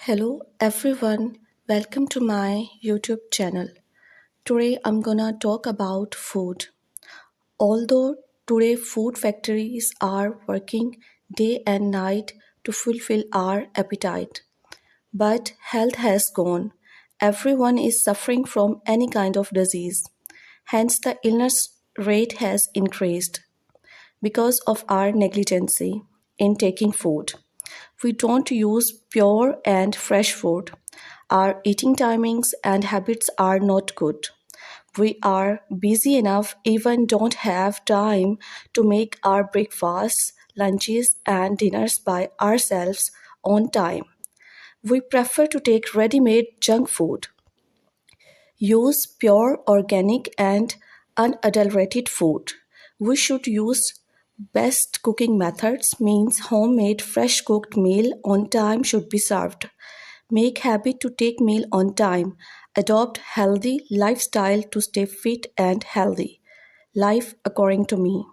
Hello everyone, welcome to my YouTube channel. Today I'm gonna talk about food. Although today food factories are working day and night to fulfill our appetite, but health has gone. Everyone is suffering from any kind of disease. Hence the illness rate has increased because of our negligence in taking food. We don't use pure and fresh food. Our eating timings and habits are not good. We are busy enough, even don't have time to make our breakfasts, lunches, and dinners by ourselves on time. We prefer to take ready made junk food. Use pure, organic, and unadulterated food. We should use best cooking methods means homemade fresh cooked meal on time should be served. Make habit to take meal on time. Adopt healthy lifestyle to stay fit and healthy. Life according to me.